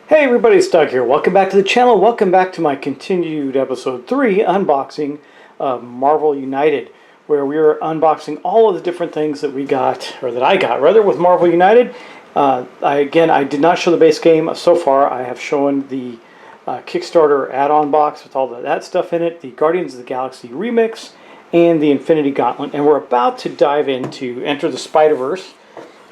Hey everybody, it's Doug here. Welcome back to the channel. Welcome back to my continued episode 3 unboxing of Marvel United, where we are unboxing all of the different things that we got, or that I got rather, with Marvel United. I did not show the base game so far. I have shown the Kickstarter add-on box with all that stuff in it, the Guardians of the Galaxy remix, and the Infinity Gauntlet. And we're about to dive into Enter the Spider-Verse,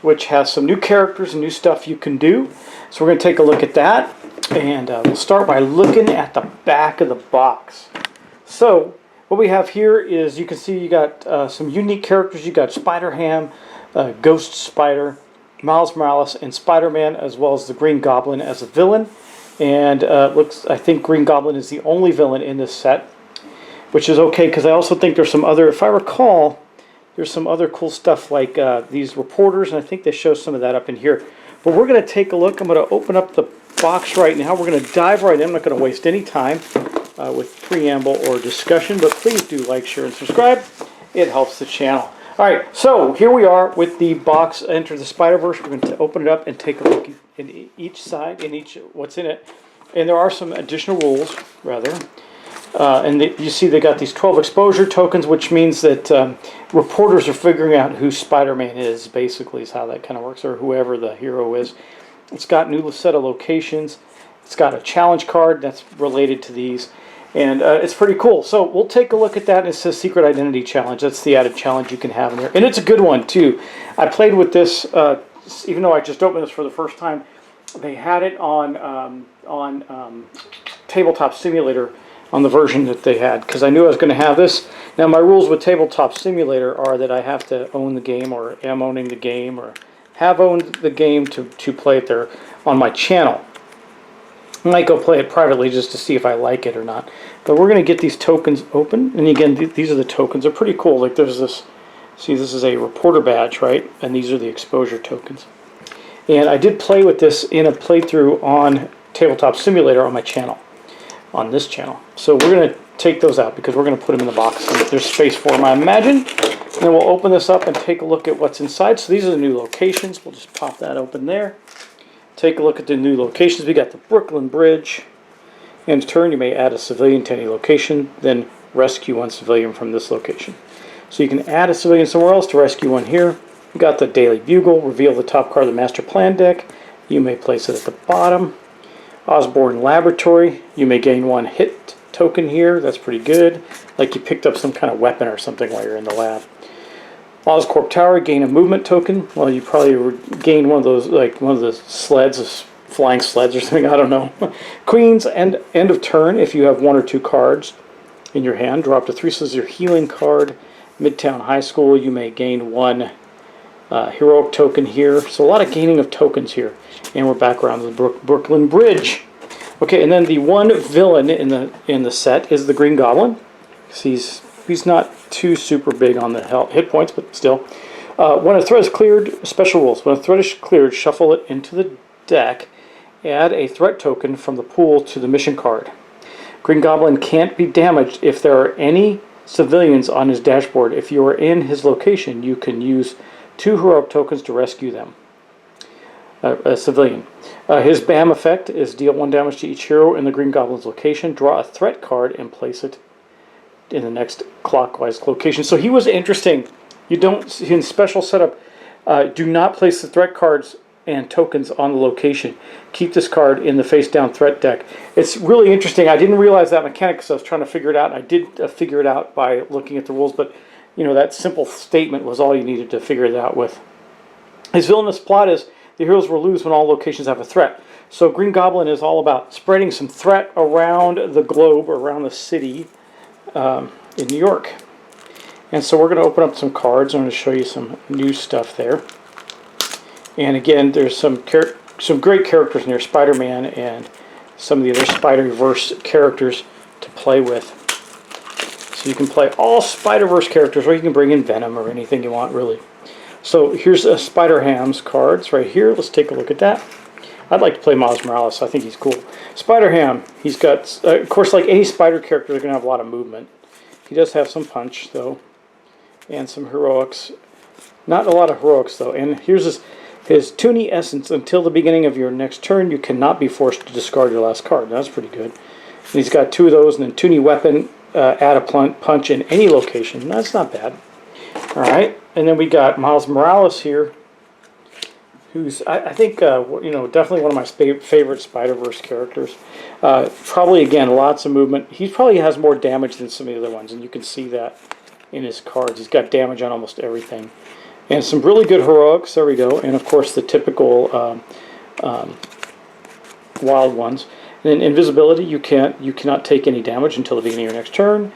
which has some new characters and new stuff you can do. So we're going to take a look at that, and we'll start by looking at the back of the box. So what we have here is, you can see you got some unique characters. You got Spider-Ham, Ghost Spider, Miles Morales, and Spider-Man, as well as the Green Goblin as a villain. And I think Green Goblin is the only villain in this set, which is okay, because I also think there's some other, if I recall, there's some other cool stuff like these reporters, and I think they show some of that up in here. But we're going to take a look. I'm going to open up the box right now. We're going to dive right in. I'm not going to waste any time with preamble or discussion, but please do like, share, and subscribe. It helps the channel. All right, so here we are with the box Enter the Spider-Verse. We're going to open it up and take a look in each side, what's in it. And there are some additional rules, rather. You see they got these 12 exposure tokens, which means that reporters are figuring out who Spider-Man is, basically, is how that kind of works, or whoever the hero is. It's got a new set of locations. It's got a challenge card that's related to these, and it's pretty cool. So we'll take a look at that. And it says Secret Identity Challenge. That's the added challenge you can have in there, and it's a good one, too. I played with this, even though I just opened this for the first time. They had it on Tabletop Simulator, on the version that they had, because I knew I was going to have this. Now, my rules with Tabletop Simulator are that I have to own the game, or am owning the game, or have owned the game to play it there on my channel. I might go play it privately just to see if I like it or not. But we're going to get these tokens open, and again, these are the tokens. They're pretty cool. Like, there's this, see, this is a reporter badge, right? And these are the exposure tokens. And I did play with this in a playthrough on Tabletop Simulator on my channel. On this channel. So we're going to take those out because we're going to put them in the box. And there's space for them, I imagine. And then we'll open this up and take a look at what's inside. So these are the new locations. We'll just pop that open there. Take a look at the new locations. We got the Brooklyn Bridge. In turn, you may add a civilian to any location, then rescue one civilian from this location. So you can add a civilian somewhere else to rescue one here. We got the Daily Bugle. Reveal the top card of the Master Plan deck. You may place it at the bottom. Osborne Laboratory, you may gain one hit token here. That's pretty good. Like you picked up some kind of weapon or something while you're in the lab. Oscorp Tower, gain a movement token. Well, you probably gain one of those, like one of the sleds, flying sleds or something, I don't know. Queen's end of turn, if you have 1 or 2 cards in your hand, draw up to 3. So this is your healing card. Midtown High School, you may gain 1 heroic token here. So a lot of gaining of tokens here. And we're back around the Brooklyn Bridge. Okay, and then the one villain in the set is the Green Goblin. He's not too super big on the hit points, but still. When a threat is cleared, special rules. When a threat is cleared, shuffle it into the deck. Add a threat token from the pool to the mission card. Green Goblin can't be damaged if there are any civilians on his dashboard. If you are in his location, you can use 2 heroic tokens to rescue them. A civilian. His BAM effect is deal 1 damage to each hero in the Green Goblin's location. Draw a threat card and place it in the next clockwise location. So he was interesting. You don't, in special setup, do not place the threat cards and tokens on the location. Keep this card in the face down threat deck. It's really interesting. I didn't realize that mechanic because I was trying to figure it out. And I did figure it out by looking at the rules, but you know, that simple statement was all you needed to figure it out with. His villainous plot is the heroes will lose when all locations have a threat. So Green Goblin is all about spreading some threat around the globe, around the city in New York. And so we're going to open up some cards. I'm going to show you some new stuff there. And again, there's some great characters in there, Spider-Man and some of the other Spider-Verse characters to play with. So you can play all Spider-Verse characters, or you can bring in Venom or anything you want, really. So here's a Spider-Ham's cards right here. Let's take a look at that. I'd like to play Miles Morales. I think he's cool. Spider-Ham, he's got, of course, like any Spider character, they're going to have a lot of movement. He does have some punch, though, and some heroics. Not a lot of heroics, though. And here's this. His Toonie Essence. Until the beginning of your next turn, you cannot be forced to discard your last card. That's pretty good. And he's got 2 of those, and then Toonie Weapon, add a punch in any location. That's not bad. Alright, and then we got Miles Morales here, who's, I think, you know, definitely one of my favorite Spider-Verse characters. Probably, again, lots of movement. He probably has more damage than some of the other ones, and you can see that in his cards. He's got damage on almost everything. And some really good heroics, there we go, and of course the typical wild ones. And then invisibility, you cannot take any damage until the beginning of your next turn.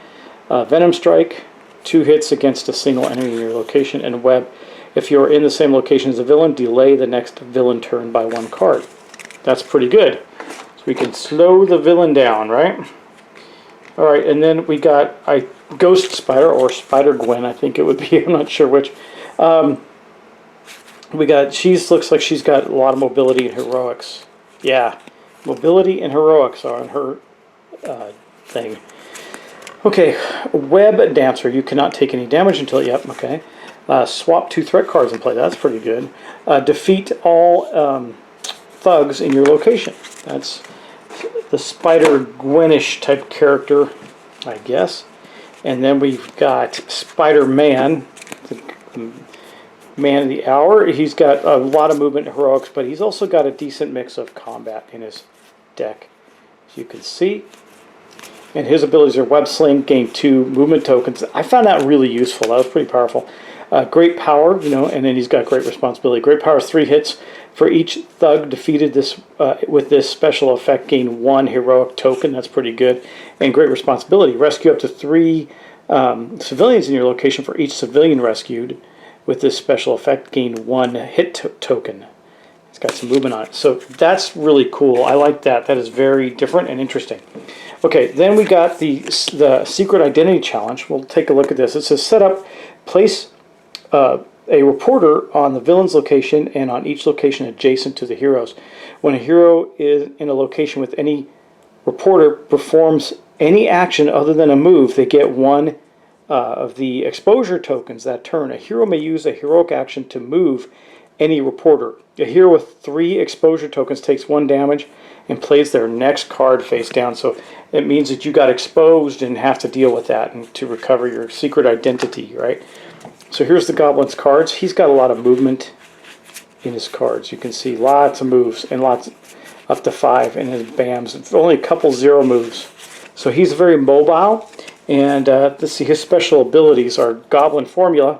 Venom Strike, 2 hits against a single enemy in your location. And Web, if you're in the same location as a villain, delay the next villain turn by 1 card. That's pretty good. So we can slow the villain down, right? Alright, and then we got Ghost Spider, or Spider-Gwen, I think it would be, I'm not sure which. We got, looks like she's got a lot of mobility and heroics. Yeah, mobility and heroics are on her thing. Okay, Web Dancer. You cannot take any damage until, yep, okay. Swap 2 threat cards in play. That's pretty good. Defeat all thugs in your location. That's the Spider-Gwenish type character, I guess. And then we've got Spider-Man, the Man of the Hour. He's got a lot of movement and heroics, but he's also got a decent mix of combat in his deck, as you can see. And his abilities are Web Sling, gain 2 movement tokens. I found that really useful. That was pretty powerful. Great Power, you know, and then he's got Great Responsibility. Great Power is 3 hits. For each thug defeated with this special effect, gain 1 heroic token. That's pretty good. And Great Responsibility. Rescue up to 3 civilians in your location. For each civilian rescued with this special effect, gain 1 hit token. It's got some movement on it. So that's really cool. I like that. That is very different and interesting. Okay, then we got the Secret Identity Challenge. We'll take a look at this. It says set up, place a reporter on the villain's location and on each location adjacent to the heroes. When a hero is in a location with any reporter performs any action other than a move, they get 1 of the exposure tokens that turn. A hero may use a heroic action to move any reporter. A hero with 3 exposure tokens takes 1 damage and plays their next card face down. So it means that you got exposed and have to deal with that and to recover your secret identity, right? So here's the Goblins cards. He's got a lot of movement in his cards. You can see lots of moves and lots, up to 5 in his BAMs. Only a couple 0 moves. So he's very mobile. And let's see, his special abilities are Goblin Formula.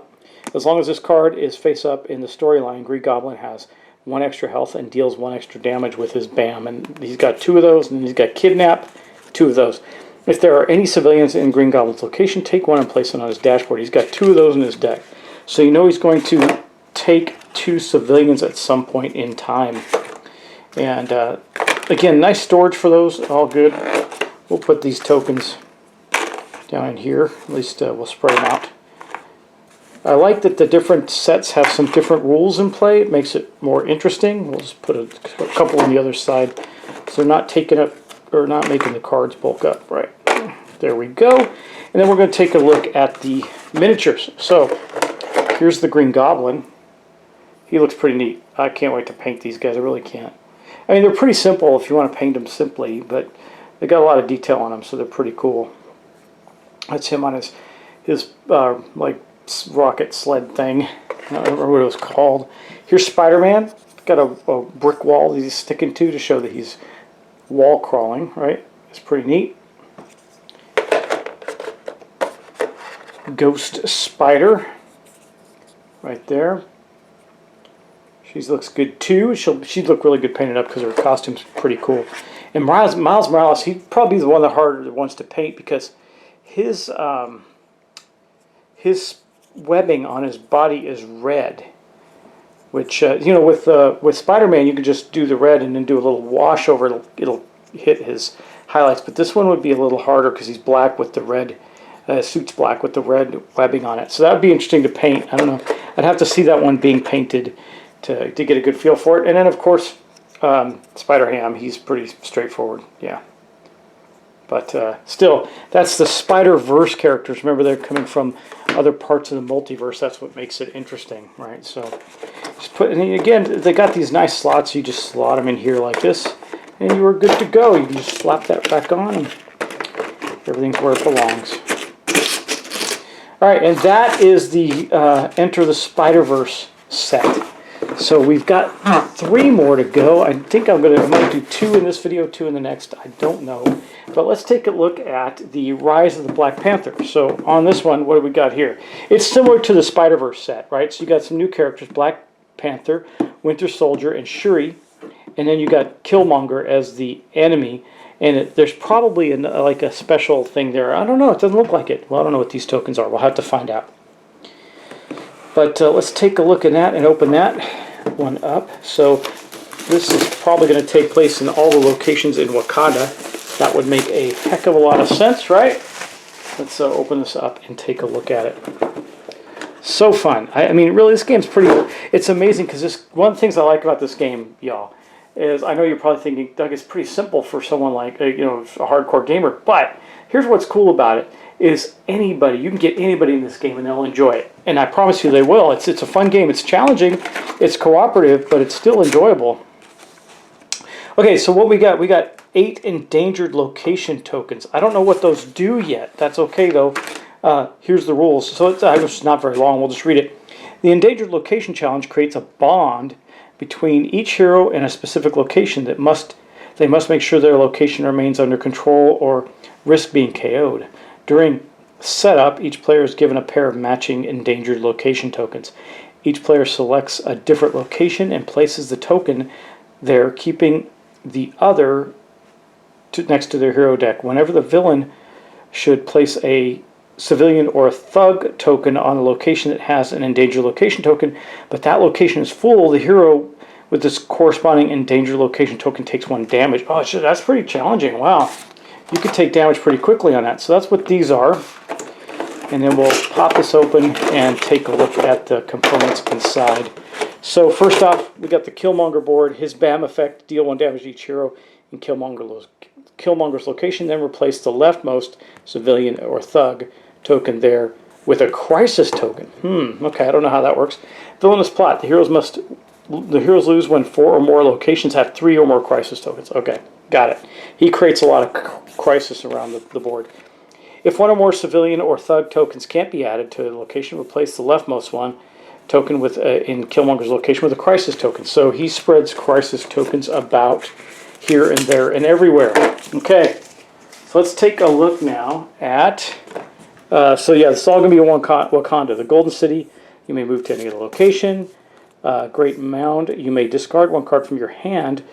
As long as this card is face up in the storyline, Green Goblin has 1 extra health and deals 1 extra damage with his BAM. And he's got 2 of those, and he's got Kidnap, 2 of those. If there are any civilians in Green Goblin's location, take 1 and place it on his dashboard. He's got 2 of those in his deck. So you know he's going to take 2 civilians at some point in time. And again, nice storage for those, all good. We'll put these tokens down in here. At least we'll spread them out. I like that the different sets have some different rules in play. It makes it more interesting. We'll just put a couple on the other side, so they're not taking up or not making the cards bulk up. Right there we go. And then we're going to take a look at the miniatures. So here's the Green Goblin. He looks pretty neat. I can't wait to paint these guys. I really can't. I mean, they're pretty simple if you want to paint them simply, but they got a lot of detail on them, so they're pretty cool. That's him on his like rocket sled thing. I don't remember what it was called. Here's Spider-Man. Got a brick wall that he's sticking to show that he's wall crawling, right? It's pretty neat. Ghost Spider. Right there. She looks good too. She'd look really good painted up because her costume's pretty cool. And Miles Morales, he'd probably be the one of the harder ones to paint because his webbing on his body is red, which you know, with Spider-Man you can just do the red and then do a little wash over. It'll hit his highlights, but this one would be a little harder because he's black with the red. Suit's black with the red webbing on it, so that would be interesting to paint. I don't know. I'd have to see that one being painted to get a good feel for it. And then of course Spider-Ham, he's pretty straightforward. Yeah, But still, that's the Spider-Verse characters. Remember, they're coming from other parts of the multiverse. That's what makes it interesting, right? So, just put, and again, they got these nice slots. You just slot them in here like this, and you are good to go. You can just slap that back on, and everything's where it belongs. All right, and that is the Enter the Spider-Verse set. So we've got 3 more to go. I think I might do 2 in this video, 2 in the next. I don't know. But let's take a look at the Rise of the Black Panther. So on this one, what do we got here? It's similar to the Spider-Verse set, right? So you got some new characters, Black Panther, Winter Soldier, and Shiri. And then you got Killmonger as the enemy. And there's probably like a special thing there. I don't know. It doesn't look like it. Well, I don't know what these tokens are. We'll have to find out. But let's take a look at that and open that one up. So this is probably going to take place in all the locations in Wakanda. That would make a heck of a lot of sense, right? Let's open this up and take a look at it. So fun. I mean, really, this game's pretty... It's amazing because this one of the things I like about this game, y'all, is I know you're probably thinking, Doug, it's pretty simple for someone like, a hardcore gamer. But here's what's cool about it. Is anybody, you can get anybody in this game and they'll enjoy it. And I promise you they will. It's a fun game. It's challenging. It's cooperative, but it's still enjoyable. Okay, so what we got 8 endangered location tokens. I don't know what those do yet. That's okay, though. Here's the rules. So it's not very long. We'll just read it. The endangered location challenge creates a bond between each hero and a specific location that they must make sure their location remains under control or risk being KO'd. During setup, each player is given a pair of matching endangered location tokens. Each player selects a different location and places the token there, keeping the other next to their hero deck. Whenever the villain should place a civilian or a thug token on a location that has an endangered location token, but that location is full, the hero with this corresponding endangered location token takes 1 damage. Oh, that's pretty challenging. Wow. You could take damage pretty quickly on that. So that's what these are. And then we'll pop this open and take a look at the components inside. So first off, we got the Killmonger board. His BAM effect, deal 1 damage to each hero in Killmonger's location. Then replace the leftmost civilian or thug token there with a crisis token. Okay, I don't know how that works. Villainous plot. The heroes lose when 4 or more locations have 3 or more crisis tokens. Okay, got it. He creates a lot of crisis around the board. If 1 or more civilian or thug tokens can't be added to a location, replace the leftmost one token with in Killmonger's location with a crisis token. So he spreads crisis tokens about here and there and everywhere. Okay, so let's take a look now at... so yeah, it's all going to be in Wakanda. The Golden City, you may move to any other location. Great Mound, you may discard 1 card from your hand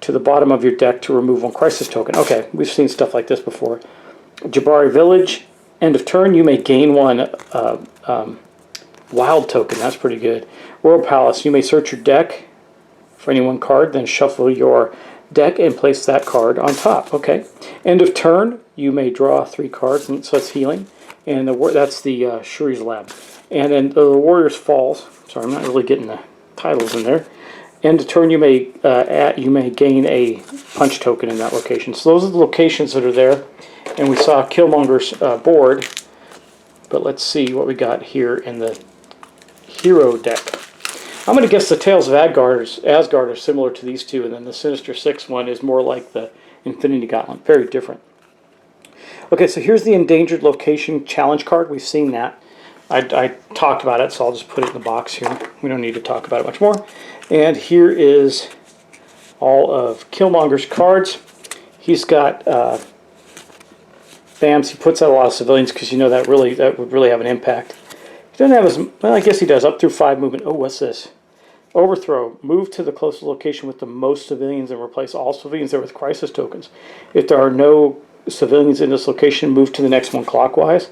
to the bottom of your deck to remove 1 crisis token. Okay, we've seen stuff like this before. Jabari Village, end of turn, you may gain 1 wild token. That's pretty good. Royal Palace, you may search your deck for any 1 card, then shuffle your deck and place that card on top. Okay. End of turn, you may draw 3 cards, and so that's healing. And that's the Shuri's Lab. And then the Warriors Falls. Sorry, I'm not really getting the titles in there. End of turn, you may gain a punch token in that location. So those are the locations that are there. And we saw Killmonger's board. But let's see what we got here in the hero deck. I'm going to guess the Tales of Asgard are similar to these two, and then the Sinister Six one is more like the Infinity Gauntlet. Very different. Okay, so here's the Endangered Location Challenge card. We've seen that. I talked about it, so I'll just put it in the box here. We don't need to talk about it much more. And here is all of Killmonger's cards. He's got BAMs. He puts out a lot of civilians because you know that would really have an impact. He doesn't have as... Well, I guess he does. Up through 5 movement. Oh, what's this? Overthrow. Move to the closest location with the most civilians and replace all civilians there with crisis tokens. If there are no civilians in this location, move to the next one clockwise.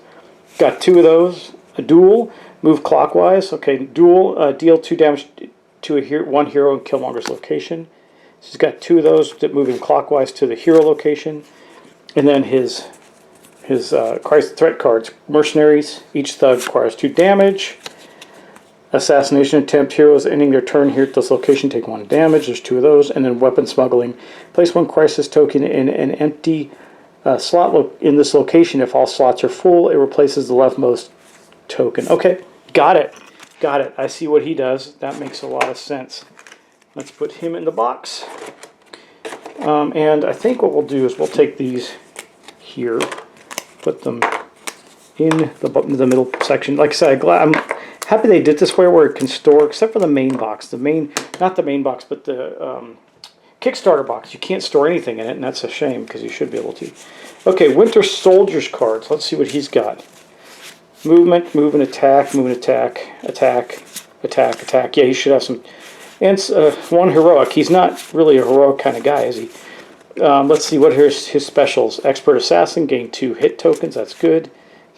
Got 2 of those. A duel. Move clockwise. Okay, duel. Deal 2 damage to one hero in Killmonger's location. So he's got 2 of those that move him clockwise to the hero location. And then his crisis threat cards. Mercenaries. Each thug requires 2 damage. Assassination attempt. Heroes ending their turn here at this location take 1 damage. There's 2 of those. And then weapon smuggling. Place 1 crisis token in an empty slot in this location. If all slots are full, it replaces the leftmost token. Okay, got it. Got it. I see what he does. That makes a lot of sense. Let's put him in the box. And I think what we'll do is we'll take these here, put them in the middle section. Like I said, I'm happy they did this way where it can store, except for the main box. Not the main box, but the Kickstarter box. You can't store anything in it, and that's a shame because you should be able to. Okay, Winter Soldier's cards. Let's see what he's got. Movement, move and attack, move and attack, attack, attack, attack. Yeah, he should have some. And one heroic. He's not really a heroic kind of guy, is he? Let's see what here's his specials. Expert Assassin, gain 2 hit tokens. That's good.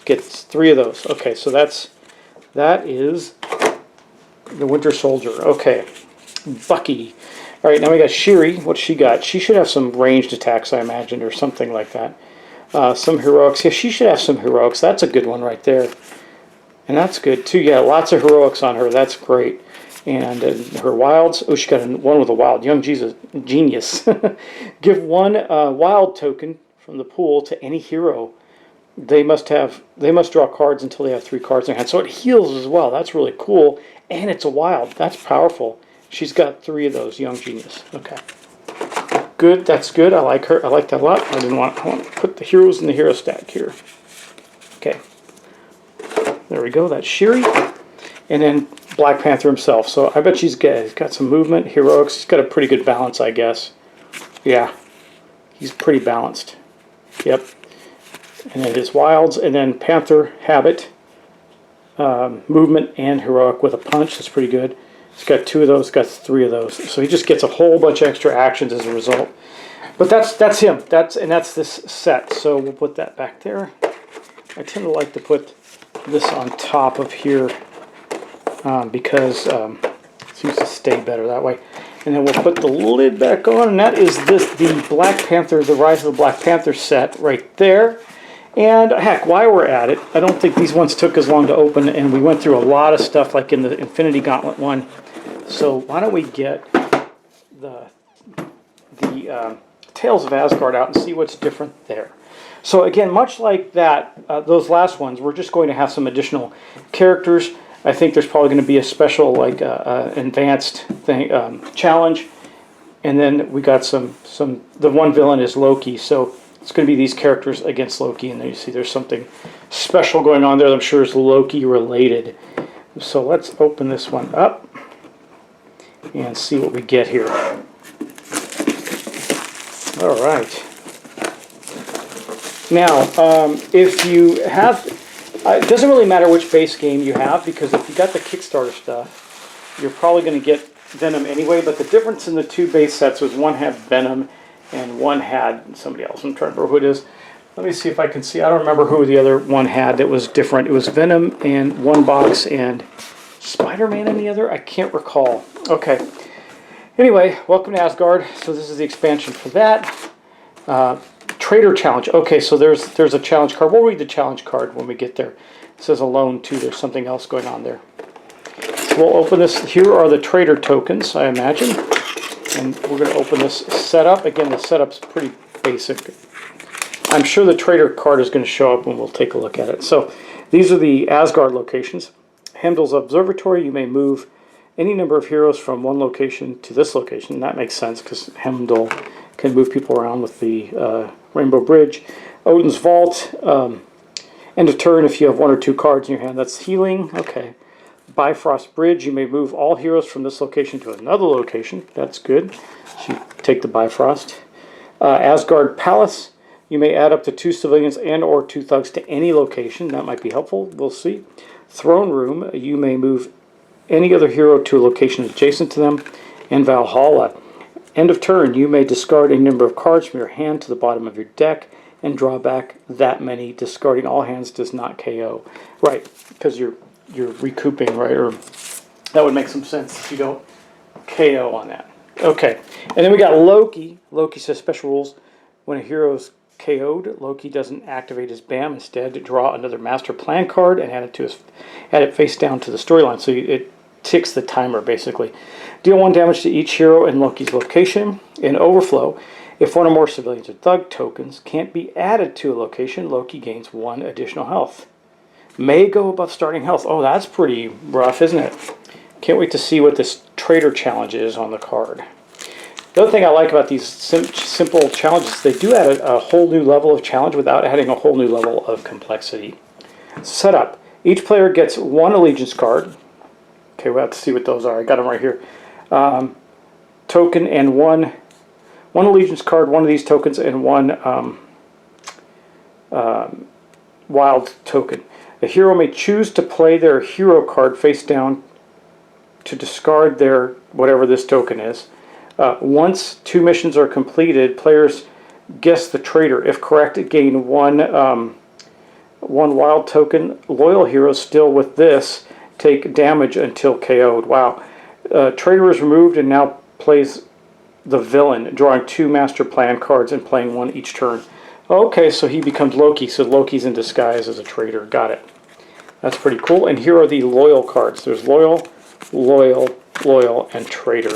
Gets 3 of those. Okay, so that is the Winter Soldier. Okay, Bucky. All right, now we got Shiri. What's she got? She should have some ranged attacks, I imagine, or something like that. Some heroics. Yeah, she should have some heroics. That's a good one right there. And that's good, too. Yeah, lots of heroics on her. That's great. And her wilds. Oh, she got one with a wild. Young genius. Give 1 wild token from the pool to any hero. They must draw cards until they have 3 cards in their hand. So it heals as well. That's really cool. And it's a wild. That's powerful. She's got 3 of those. Young genius. Okay. Good. That's good. I like her. I like that a lot. I want to put the heroes in the hero stack here. Okay. There we go. That's Shiri. And then Black Panther himself. So I bet he's got some movement, heroics. He's got a pretty good balance, I guess. Yeah. He's pretty balanced. Yep. And then his wilds. And then Panther, habit, movement, and heroic with a punch. That's pretty good. He's got 2 of those, got 3 of those. So he just gets a whole bunch of extra actions as a result. But that's him. That's this set. So we'll put that back there. I tend to like to put this on top of here because it seems to stay better that way. And then we'll put the lid back on, and that is the Black Panther, the Rise of the Black Panther set right there. And heck, while we're at it, I don't think these ones took as long to open, and we went through a lot of stuff like in the Infinity Gauntlet one. So why don't we get the Tales of Asgard out and see what's different there. So again, much like that, those last ones, we're just going to have some additional characters. I think there's probably going to be a special, like advanced thing challenge, and then we got the one villain is Loki, so it's going to be these characters against Loki, and then you see there's something special going on there that I'm sure is Loki related. So let's open this one up and see what we get here. All right. Now, if you have, it doesn't really matter which base game you have, because if you got the Kickstarter stuff, you're probably going to get Venom anyway, but the difference in the 2 base sets was one had Venom and one had somebody else. I'm trying to remember who it is. Let me see if I can see. I don't remember who the other one had that was different. It was Venom in one box and Spider-Man in the other. I can't recall. Okay. Anyway, welcome to Asgard. So this is the expansion for that. Trader challenge. Okay, so there's a challenge card. We'll read the challenge card when we get there. It says alone too. There's something else going on there. So we'll open this. Here are the trader tokens, I imagine. And we're going to open this setup. Again, the setup's pretty basic. I'm sure the trader card is going to show up and we'll take a look at it. So these are the Asgard locations. Heimdall's Observatory. You may move any number of heroes from one location to this location. That makes sense because Heimdall can move people around with the Rainbow Bridge. Odin's Vault. End of turn if you have 1 or 2 cards in your hand. That's healing. Okay. Bifrost Bridge. You may move all heroes from this location to another location. That's good. So you take the Bifrost. Asgard Palace. You may add up to 2 civilians and or 2 thugs to any location. That might be helpful. We'll see. Throne Room. You may move any other hero to a location adjacent to them. And Valhalla. End of turn. You may discard a number of cards from your hand to the bottom of your deck and draw back that many. Discarding all hands does not KO. Right, because you're recouping, right? Or that would make some sense if you don't KO on that. Okay, and then we got Loki. Loki says special rules. When a hero's KO'd, Loki doesn't activate his BAM. Instead, draw another master plan card and add it face down to the storyline. So it ticks the timer basically. Deal 1 damage to each hero in Loki's location. In Overflow, If one or more civilians or thug tokens can't be added to a location, Loki gains 1 additional health. May go above starting health. Oh, that's pretty rough, isn't it? Can't wait to see what this traitor challenge is on the card. The other thing I like about these simple challenges, they do add a whole new level of challenge without adding a whole new level of complexity. Setup. Each player gets 1 allegiance card. Okay, we'll have to see what those are. I got them right here. Token and one allegiance card, 1 of these tokens, and 1 wild token. A hero may choose to play their hero card face down to discard their whatever this token is. Once 2 missions are completed, players guess the traitor. If correct, gain 1 wild token. Loyal heroes still with this take damage until KO'd. Wow. Traitor is removed and now plays the villain, drawing 2 master plan cards and playing 1 each turn. Okay, so he becomes Loki, so Loki's in disguise as a traitor. Got it. That's pretty cool. And here are the loyal cards. There's loyal, loyal, loyal, and traitor.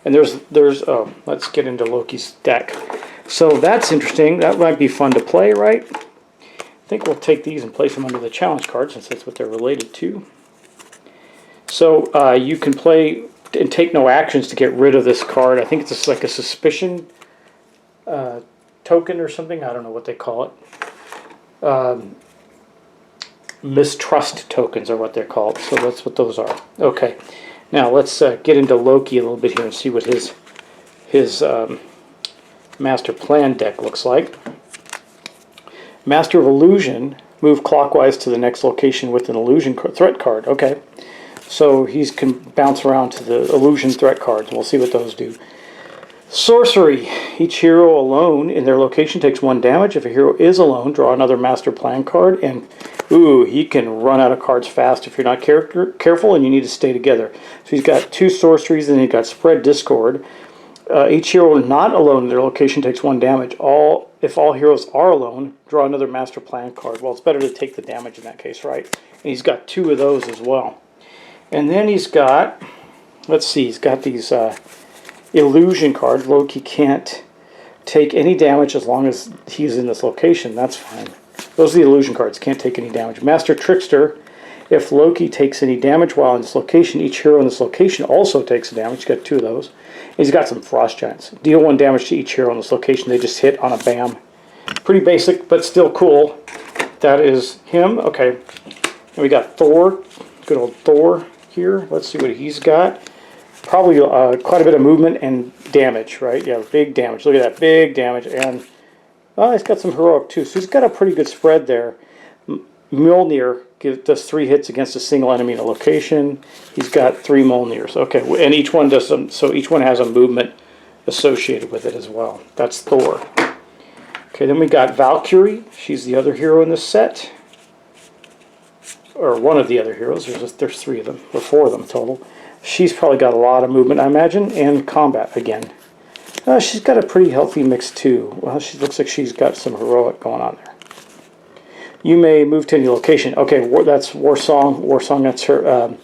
And there's let's get into Loki's deck. So that's interesting. That might be fun to play, right? I think we'll take these and place them under the challenge card since that's what they're related to. So you can play and take no actions to get rid of this card. I think it's just like a suspicion token or something. I don't know what they call it. Mistrust tokens are what they're called. So that's what those are. Okay. Now let's get into Loki a little bit here and see what his master plan deck looks like. Master of Illusion, move clockwise to the next location with an illusion threat card. Okay, so he can bounce around to the illusion threat cards. We'll see what those do. Sorcery, each hero alone in their location takes 1 damage. If a hero is alone, draw another master plan card, and ooh, he can run out of cards fast if you're not careful and you need to stay together. So he's got 2 sorceries, and he's got Spread Discord. Each hero not alone in their location takes 1 damage. If all heroes are alone, draw another master plan card. Well, it's better to take the damage in that case, right? And he's got 2 of those as well. And then he's got, let's see, he's got these illusion cards. Loki can't take any damage as long as he's in this location. That's fine. Those are the illusion cards. Can't take any damage. Master Trickster. If Loki takes any damage while in this location, each hero in this location also takes damage. He's got 2 of those. He's got some Frost Giants. Deal 1 damage to each hero in this location. They just hit on a bam. Pretty basic, but still cool. That is him. Okay. And we got Thor. Good old Thor here. Let's see what he's got. Probably quite a bit of movement and damage, right? Yeah, big damage. Look at that. Big damage. And he's got some heroic too. So he's got a pretty good spread there. Mjolnir does 3 hits against a single enemy in a location. He's got 3 Mjolnirs. Okay, and each one does some. So each one has a movement associated with it as well. That's Thor. Okay, then we got Valkyrie. She's the other hero in this set, or one of the other heroes. There's 3 of them, or 4 of them total. She's probably got a lot of movement, I imagine, and combat again. She's got a pretty healthy mix too. Well, she looks like she's got some heroic going on there. You may move to any location. Okay, that's Warsong. Warsong, that's her.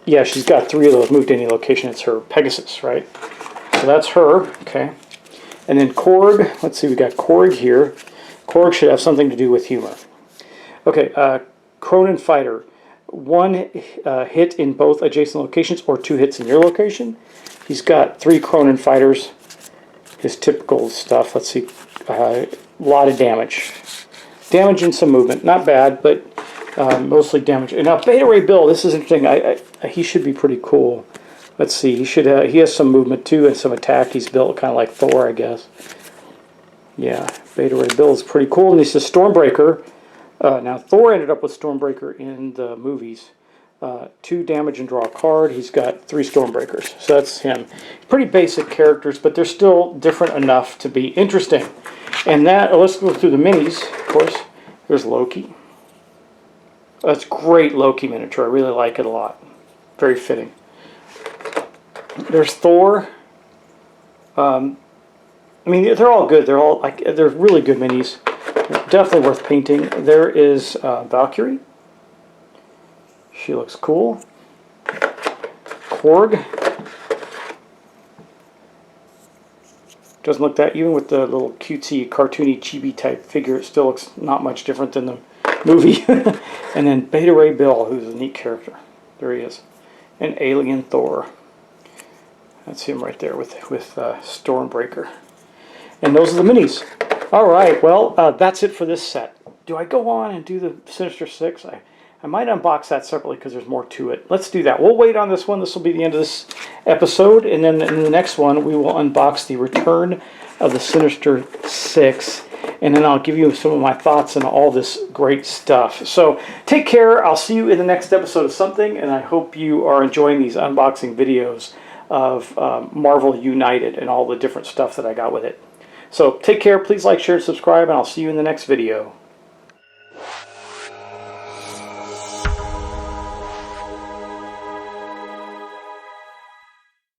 Yeah, she's got 3 of those. Move to any location. It's her Pegasus, right? So that's her. Okay. And then Korg. Let's see, we got Korg here. Korg should have something to do with humor. Okay, Cronin Fighter. 1 hit in both adjacent locations or 2 hits in your location. He's got 3 Cronin Fighters. His typical stuff. Let's see. A lot of damage. Damage and some movement. Not bad, but mostly damage. And now Beta Ray Bill, this is interesting. He should be pretty cool. Let's see. He has some movement too and some attack. He's built kind of like Thor, I guess. Yeah, Beta Ray Bill is pretty cool. And he's a Stormbreaker. Now Thor ended up with Stormbreaker in the movies. 2 damage and draw a card. He's got 3 Stormbreakers. So that's him. Pretty basic characters, but they're still different enough to be interesting. And that, let's go through the minis, of course. There's Loki. That's great Loki miniature. I really like it a lot. Very fitting. There's Thor. I mean, they're all good. They're really good minis. Definitely worth painting. There is Valkyrie. She looks cool. Korg. Doesn't look that, even with the little cutesy, cartoony, chibi type figure, it still looks not much different than the movie. And then Beta Ray Bill, who's a neat character. There he is. And Alien Thor. That's him right there with Stormbreaker. And those are the minis. Alright, well, that's it for this set. Do I go on and do the Sinister Six? I might unbox that separately because there's more to it. Let's do that. We'll wait on this one. This will be the end of this episode. And then in the next one, we will unbox the Return of the Sinister Six. And then I'll give you some of my thoughts on all this great stuff. So take care. I'll see you in the next episode of something. And I hope you are enjoying these unboxing videos of Marvel United and all the different stuff that I got with it. So take care. Please like, share, and subscribe. And I'll see you in the next video.